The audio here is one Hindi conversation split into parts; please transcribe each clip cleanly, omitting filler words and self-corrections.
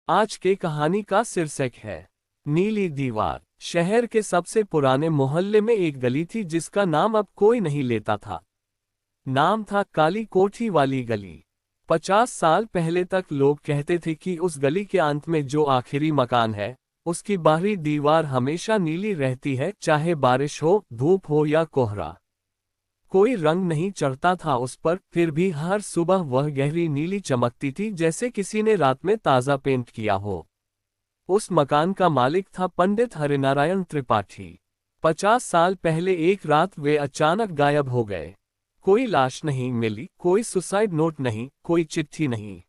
आज के कहानी का शीर्षक है नीली दीवार। शहर के सबसे पुराने मोहल्ले में एक गली थी जिसका नाम अब कोई नहीं लेता था। नाम था काली कोठी वाली गली। 50 साल पहले तक लोग कहते थे कि उस गली के अंत में जो आखिरी मकान है, उसकी बाहरी दीवार हमेशा नीली रहती है, चाहे बारिश हो, धूप हो या कोहरा। कोई रंग नहीं चढ़ता था उस पर, फिर भी हर सुबह वह गहरी नीली चमकती थी, जैसे किसी ने रात में ताज़ा पेंट किया हो। उस मकान का मालिक था पंडित हरिनारायण त्रिपाठी। 50 साल पहले एक रात वे अचानक गायब हो गए। कोई लाश नहीं मिली, कोई सुसाइड नोट नहीं, कोई चिट्ठी नहीं।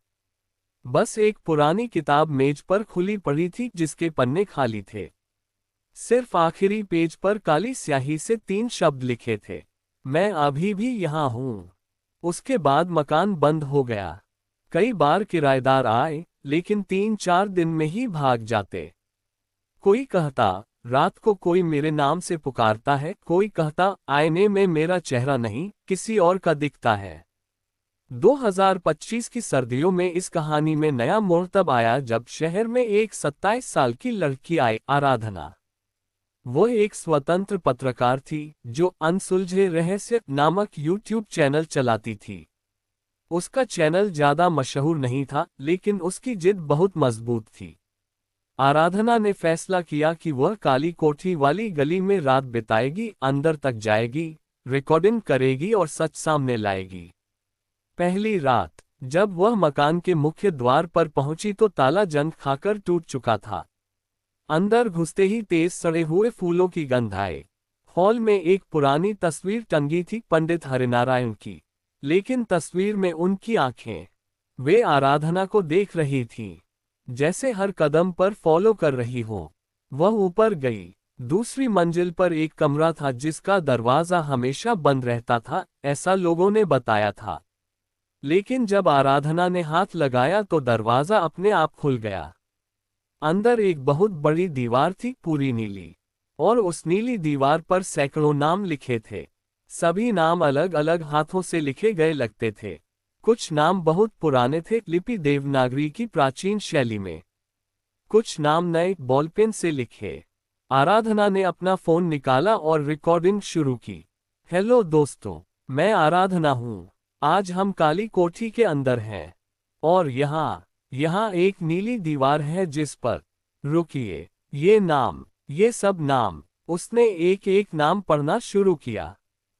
बस एक पुरानी किताब मेज पर खुली पड़ी थी जिसके पन्ने खाली थे। सिर्फ आखिरी पेज पर काली स्याही से 3 शब्द लिखे थे, मैं अभी भी यहाँ हूँ। उसके बाद मकान बंद हो गया। कई बार किराएदार आए, लेकिन 3-4 दिन में ही भाग जाते। कोई कहता रात को कोई मेरे नाम से पुकारता है, कोई कहता आईने में मेरा चेहरा नहीं, किसी और का दिखता है। 2025 की सर्दियों में इस कहानी में नया मोड़ तब आया जब शहर में एक 27 साल की लड़की आई, आराधना। वह एक स्वतंत्र पत्रकार थी जो अनसुलझे रहस्य नामक यूट्यूब चैनल चलाती थी। उसका चैनल ज्यादा मशहूर नहीं था, लेकिन उसकी जिद बहुत मजबूत थी। आराधना ने फैसला किया कि वह काली कोठी वाली गली में रात बिताएगी, अंदर तक जाएगी, रिकॉर्डिंग करेगी और सच सामने लाएगी। पहली रात जब वह मकान के मुख्य द्वार पर पहुंची तो ताला जंग खाकर टूट चुका था। अंदर घुसते ही तेज सड़े हुए फूलों की गंध आए। हॉल में एक पुरानी तस्वीर टंगी थी, पंडित हरिनारायण की, लेकिन तस्वीर में उनकी आंखें, वे आराधना को देख रही थीं, जैसे हर कदम पर फॉलो कर रही हो। वह ऊपर गई। दूसरी मंजिल पर एक कमरा था जिसका दरवाजा हमेशा बंद रहता था, ऐसा लोगों ने बताया था। लेकिन जब आराधना ने हाथ लगाया तो दरवाजा अपने आप खुल गया। अंदर एक बहुत बड़ी दीवार थी, पूरी नीली, और उस नीली दीवार पर सैकड़ों नाम लिखे थे। सभी नाम अलग अलग हाथों से लिखे गए लगते थे। कुछ नाम बहुत पुराने थे, लिपि देवनागरी की प्राचीन शैली में। कुछ नाम नए बॉलपेन से लिखे। आराधना ने अपना फोन निकाला और रिकॉर्डिंग शुरू की। हेलो दोस्तों, मैं आराधना हूँ। आज हम काली कोठी के अंदर हैं, और यहाँ एक नीली दीवार है जिस पर, रुकिए, ये सब नाम। उसने एक एक नाम पढ़ना शुरू किया।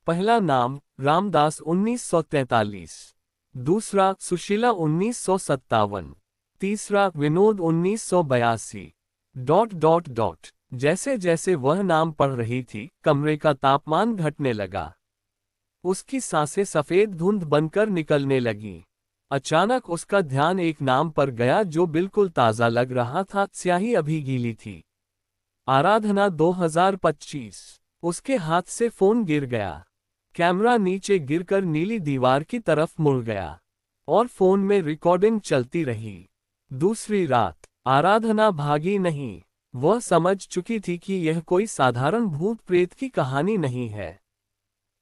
पहला नाम रामदास 1943, दूसरा सुशीला 1957, तीसरा विनोद 1982। जैसे जैसे वह नाम पढ़ रही थी, कमरे का तापमान घटने लगा। उसकी सांसें सफेद धुंध बनकर निकलने लगीं। अचानक उसका ध्यान एक नाम पर गया जो बिल्कुल ताज़ा लग रहा था, स्याही अभी गीली थी। आराधना 2025। उसके हाथ से फोन गिर गया। कैमरा नीचे गिरकर नीली दीवार की तरफ मुड़ गया, और फोन में रिकॉर्डिंग चलती रही। दूसरी रात आराधना भागी नहीं। वह समझ चुकी थी कि यह कोई साधारण भूत प्रेत की कहानी नहीं है।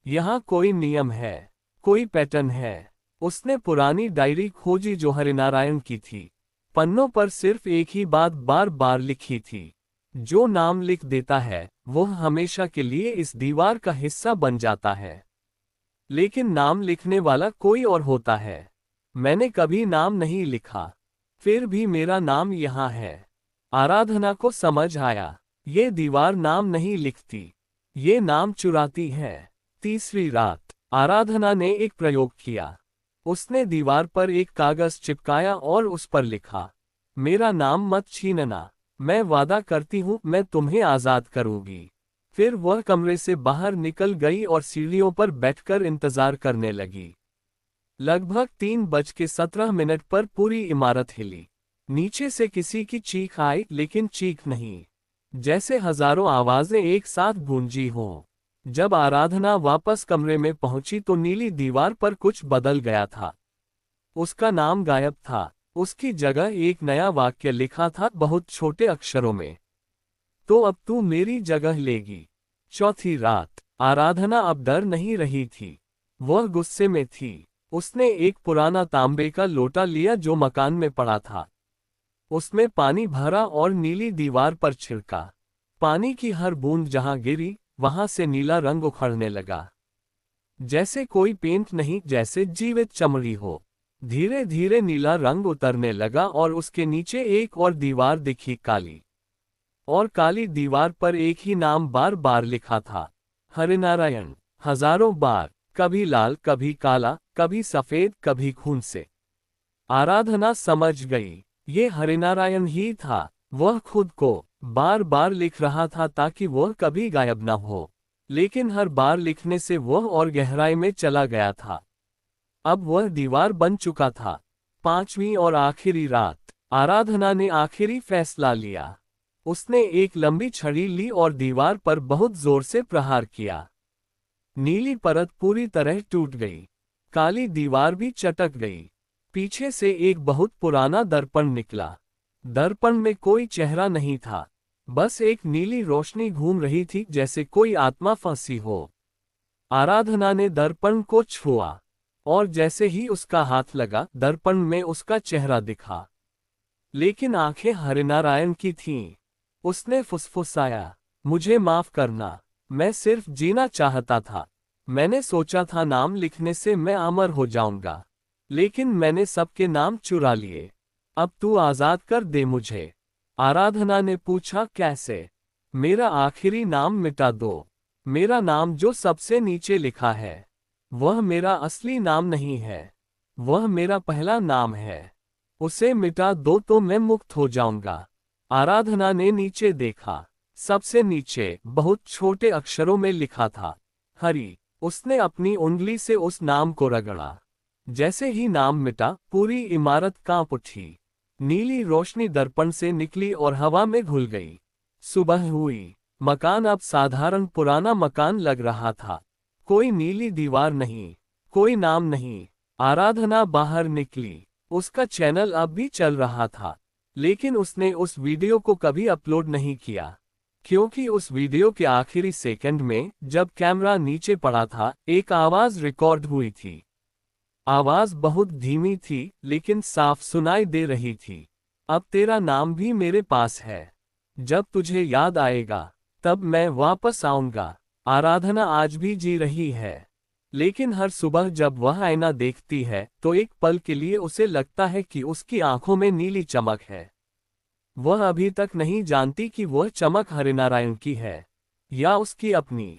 यहाँ कोई नियम है, कोई पैटर्न है। उसने पुरानी डायरी खोजी जो हरिनारायण की थी। पन्नों पर सिर्फ एक ही बात बार बार लिखी थी, जो नाम लिख देता है वह हमेशा के लिए इस दीवार का हिस्सा बन जाता है। लेकिन नाम लिखने वाला कोई और होता है। मैंने कभी नाम नहीं लिखा, फिर भी मेरा नाम यहाँ है। आराधना को समझ आया, ये दीवार नाम नहीं लिखती, ये नाम चुराती है। तीसरी रात आराधना ने एक प्रयोग किया। उसने दीवार पर एक कागज चिपकाया और उस पर लिखा, मेरा नाम मत छीनना, मैं वादा करती हूँ मैं तुम्हें आज़ाद करूँगी। फिर वह कमरे से बाहर निकल गई और सीढ़ियों पर बैठकर इंतजार करने लगी। लगभग 3:17 पर पूरी इमारत हिली। नीचे से किसी की चीख आई, लेकिन चीख नहीं, जैसे हजारों आवाजें एक साथ गूंजी हों। जब आराधना वापस कमरे में पहुंची तो नीली दीवार पर कुछ बदल गया था। उसका नाम गायब था। उसकी जगह एक नया वाक्य लिखा था, बहुत छोटे अक्षरों में, तो अब तू मेरी जगह लेगी। चौथी रात आराधना अब डर नहीं रही थी, वह गुस्से में थी। उसने एक पुराना तांबे का लोटा लिया जो मकान में पड़ा था। उसमें पानी भरा और नीली दीवार पर छिड़का। पानी की हर बूंद जहां गिरी, वहां से नीला रंग उखड़ने लगा। जैसे कोई पेंट नहीं, जैसे जीवित चमड़ी हो। धीरे धीरे नीला रंग उतरने लगा और उसके नीचे एक और दीवार दिखी, काली। और काली दीवार पर एक ही नाम बार बार लिखा था, हरिनारायण। हजारों बार, कभी लाल, कभी काला, कभी सफेद, कभी खून से। आराधना समझ गई, ये हरिनारायण ही था। वह खुद को बार बार लिख रहा था ताकि वह कभी गायब न हो। लेकिन हर बार लिखने से वह और गहराई में चला गया था। अब वह दीवार बन चुका था। 5वीं और आखिरी रात, आराधना ने आखिरी फैसला लिया। उसने एक लंबी छड़ी ली और दीवार पर बहुत जोर से प्रहार किया। नीली परत पूरी तरह टूट गई। काली दीवार भी चटक गई। पीछे से एक बहुत पुराना दर्पण निकला। दर्पण में कोई चेहरा नहीं था, बस एक नीली रोशनी घूम रही थी, जैसे कोई आत्मा फंसी हो। आराधना ने दर्पण को छुआ, और जैसे ही उसका हाथ लगा, दर्पण में उसका चेहरा दिखा। लेकिन आंखें हरिनारायण की थीं। उसने फुसफुसाया, मुझे माफ करना, मैं सिर्फ जीना चाहता था। मैंने सोचा था नाम लिखने से मैं अमर हो जाऊंगा, लेकिन मैंने सबके नाम चुरा लिए। अब तू आजाद कर दे मुझे। आराधना ने पूछा, कैसे? मेरा आखिरी नाम मिटा दो। मेरा नाम जो सबसे नीचे लिखा है, वह मेरा असली नाम नहीं है। वह मेरा पहला नाम है। उसे मिटा दो तो मैं मुक्त हो जाऊंगा। आराधना ने नीचे देखा। सबसे नीचे बहुत छोटे अक्षरों में लिखा था, हरि। उसने अपनी उंगली से उस नाम को रगड़ा। जैसे ही नाम मिटा, पूरी इमारत कांप उठी। नीली रोशनी दर्पण से निकली और हवा में घुल गई। सुबह हुई। मकान अब साधारण पुराना मकान लग रहा था। कोई नीली दीवार नहीं, कोई नाम नहीं। आराधना बाहर निकली। उसका चैनल अब भी चल रहा था, लेकिन उसने उस वीडियो को कभी अपलोड नहीं किया, क्योंकि उस वीडियो के आखिरी सेकंड में, जब कैमरा नीचे पड़ा था, एक आवाज रिकॉर्ड हुई थी। आवाज बहुत धीमी थी, लेकिन साफ सुनाई दे रही थी। अब तेरा नाम भी मेरे पास है। जब तुझे याद आएगा, तब मैं वापस आऊंगा। आराधना आज भी जी रही है, लेकिन हर सुबह जब वह आईना देखती है, तो एक पल के लिए उसे लगता है कि उसकी आंखों में नीली चमक है। वह अभी तक नहीं जानती कि वह चमक हरिनारायण की है, या उसकी अपनी।